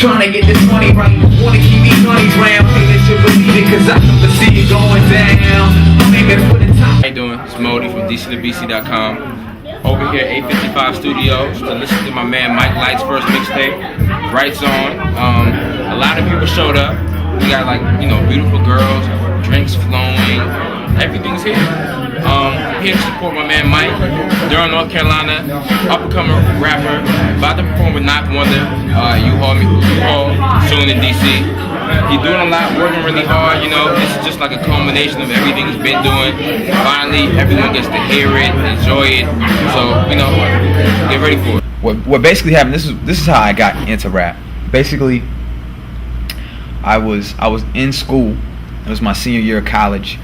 Trying to get this money right, wanna keep these honeys round. Think that you believe it, cause I can see it going down. I'm aiming for the top. How you doing? It's Modi from DCTheBC.com. Over here at 855 Studios to listen to my man Mike Light's first mixtape, Right Zone. A lot of people showed up. We got like, you know, beautiful girls, drinks flowing, everything's here. Here to support my man Mike, Durham, North Carolina, up-and-coming rapper, about to perform with Ninth Wonder, U-Haul, soon in DC. He's doing a lot, working really hard, you know. This is just like a culmination of everything he's been doing. Finally, everyone gets to hear it, enjoy it. So, you know, get ready for it. What basically happened, this is how I got into rap. Basically, I was in school. It was my senior year of college,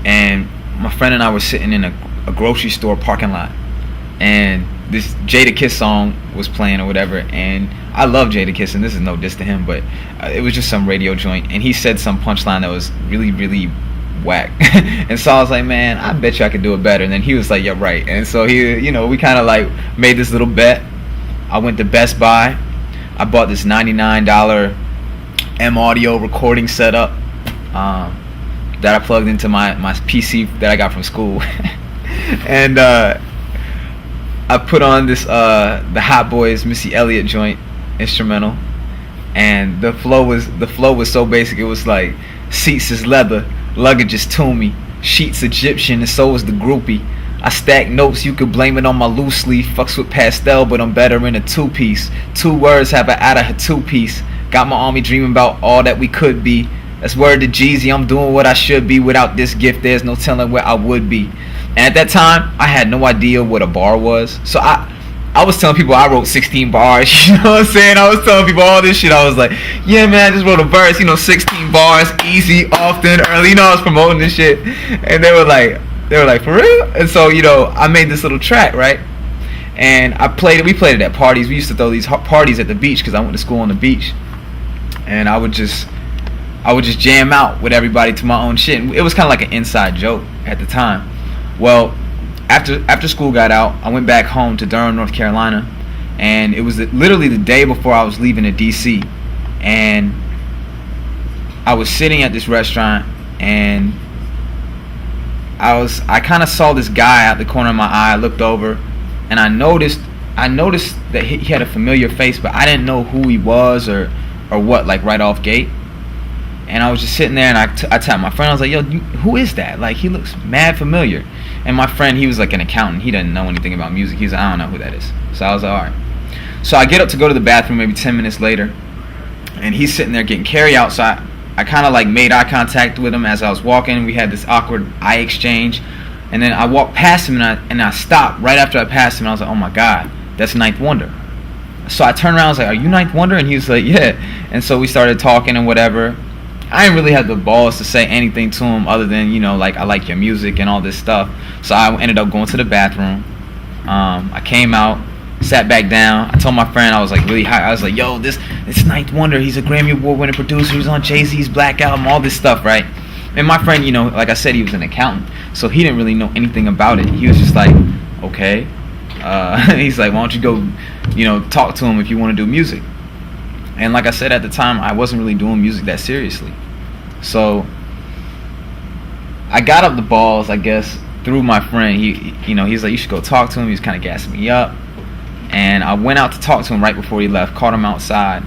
and my friend and I were sitting in a grocery store parking lot, and this Jadakiss song was playing or whatever, and I love Jadakiss, and this is no diss to him, but it was just some radio joint, and he said some punchline that was really, really whack. And so I was like, man, I bet you I could do it better. And then he was like, yeah, right. And so he, you know, we kind of like made this little bet. I went to Best Buy. I bought this $99 M audio recording setup that I plugged into my PC that I got from school. And I put on this the Hot Boys Missy Elliott joint instrumental, and the flow was so basic. It was like, seats is leather, luggage is Toomey, sheets Egyptian, and so is the groupie. I stack notes, you could blame it on my loose sleeve. Fucks with pastel, but I'm better in a two-piece. 2 words have an out of her 2-piece. Got my army dreaming about all that we could be. That's word to Jeezy, I'm doing what I should be. Without this gift, there's no telling where I would be. And at that time, I had no idea what a bar was. So I was telling people I wrote 16 bars, you know what I'm saying? I was telling people all this shit. I was like, yeah, man, I just wrote a verse, you know, 16 bars, easy, often, early. You know, I was promoting this shit. And they were like, for real? And so, you know, I made this little track, right? And we played it at parties. We used to throw these parties at the beach because I went to school on the beach. And I would just jam out with everybody to my own shit. And it was kind of like an inside joke at the time. Well, after school got out, I went back home to Durham, North Carolina, and it was literally the day before I was leaving to DC. And I was sitting at this restaurant, and I kind of saw this guy out the corner of my eye. I looked over, and I noticed that he had a familiar face, but I didn't know who he was or what, like right off gate. And I was just sitting there, and I tapped my friend. I was like, yo, who is that? Like, he looks mad familiar. And my friend, he was like an accountant. He didn't know anything about music. He was like, I don't know who that is. So I was like, all right. So I get up to go to the bathroom maybe 10 minutes later, and he's sitting there getting carry out. So I kind of like made eye contact with him as I was walking. We had this awkward eye exchange. And then I walked past him, and I stopped right after I passed him. And I was like, oh my God, that's Ninth Wonder. So I turned around, I was like, are you Ninth Wonder? And he was like, yeah. And so we started talking and whatever. I didn't really have the balls to say anything to him other than, you know, like, I like your music and all this stuff. So I ended up going to the bathroom. I came out, sat back down. I told my friend, I was like really high. I was like, yo, this Ninth Wonder. He's a Grammy Award winning producer. He's on Jay-Z's Black Album, all this stuff, right? And my friend, you know, like I said, he was an accountant. So he didn't really know anything about it. He was just like, okay. He's like, why don't you go, you know, talk to him if you want to do music. And like I said at the time, I wasn't really doing music that seriously. So I got up the balls, I guess, through my friend. He's like, you should go talk to him. He was kind of gassing me up. And I went out to talk to him right before he left, caught him outside.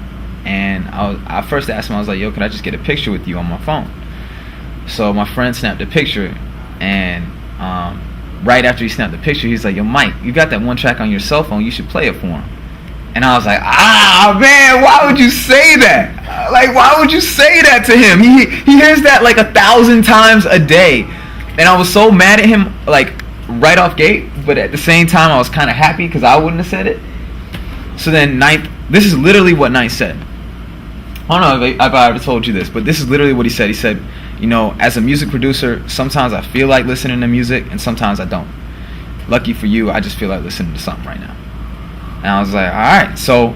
And I first asked him, I was like, yo, can I just get a picture with you on my phone? So my friend snapped a picture. And right after he snapped the picture, he's like, yo, Mike, you got that one track on your cell phone. You should play it for him. And I was like, man, why would you say that? Like, why would you say that to him? He hears that like 1,000 times a day. And I was so mad at him, like, right off gate. But at the same time, I was kind of happy because I wouldn't have said it. So then this is literally what Ninth said. I don't know if I ever told you this, but this is literally what he said. He said, you know, as a music producer, sometimes I feel like listening to music and sometimes I don't. Lucky for you, I just feel like listening to something right now. And I was like, all right. So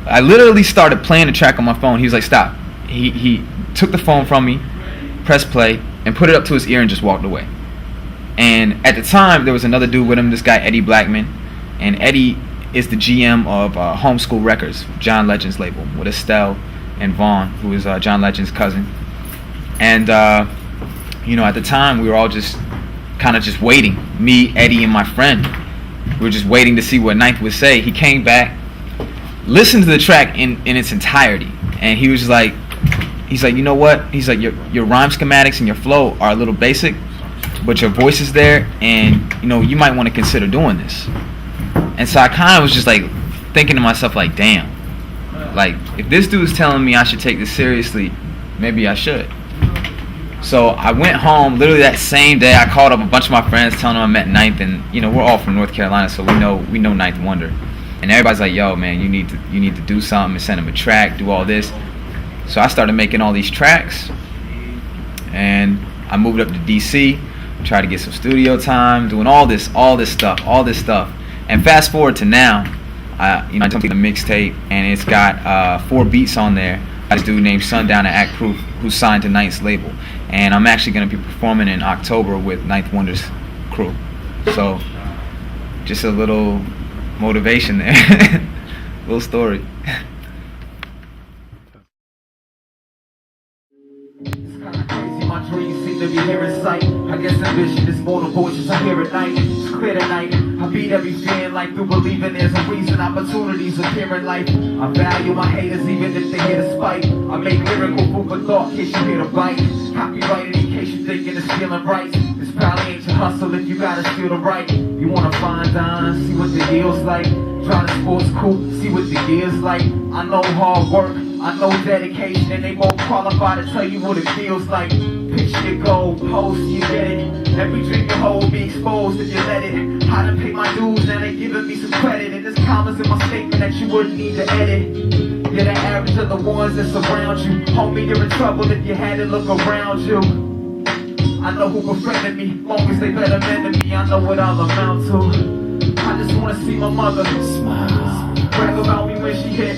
I literally started playing the track on my phone. He was like, stop. He took the phone from me, pressed play, and put it up to his ear and just walked away. And at the time, there was another dude with him, this guy, Eddie Blackman. And Eddie is the GM of Homeschool Records, John Legend's label, with Estelle and Vaughn, who is John Legend's cousin. And you know, at the time, we were all just kind of just waiting. Me, Eddie, and my friend. We were just waiting to see what Ninth would say. He came back, listened to the track in its entirety, and he was just like, he's like, you know what? He's like, your rhyme schematics and your flow are a little basic, but your voice is there, and you know, you might want to consider doing this. And so I kind of was just like thinking to myself, like, damn, like if this dude's telling me I should take this seriously, maybe I should. So I went home literally that same day. I called up a bunch of my friends, telling them I met Ninth, and you know, we're all from North Carolina, so we know Ninth Wonder. And everybody's like, yo, man, you need to do something and send him a track, do all this. So I started making all these tracks, and I moved up to DC, tried to get some studio time, doing all this stuff. And fast forward to now, I took the mixtape, and it's got 4 beats on there. This dude named Sundown at Act Proof, who's signed to Ninth's label, and I'm actually going to be performing in October with Ninth Wonder's crew. So, just a little motivation there, little story. My dreams seem to be here in sight. I guess ambition is more the voices I hear at night. It's clear tonight. I beat every fear in life through believing there's a reason opportunities appear in life. I value my haters even if they hear the spite. I make lyrical food for thought in case you hear the bite. Copyrighted in case you thinking it's stealing rights. This probably ain't your hustle if you gotta steal the right. You wanna find dime, see what the deal's like. Try to sports cool, see what the gear's like. I know hard work, I know dedication, and they won't qualify to tell you what it feels like. Picture your goal, post, you get it. Every dream you hold be exposed if you let it. I done paid my dues, now they giving me some credit. And there's commas in my statement that you wouldn't need to edit. You're the average of the ones that surround you. Homie, you're in trouble if you had to look around you. I know who befriended me, long as they better men than me, I know what I'll amount to. I just wanna see my mother smile, brag about me when she hit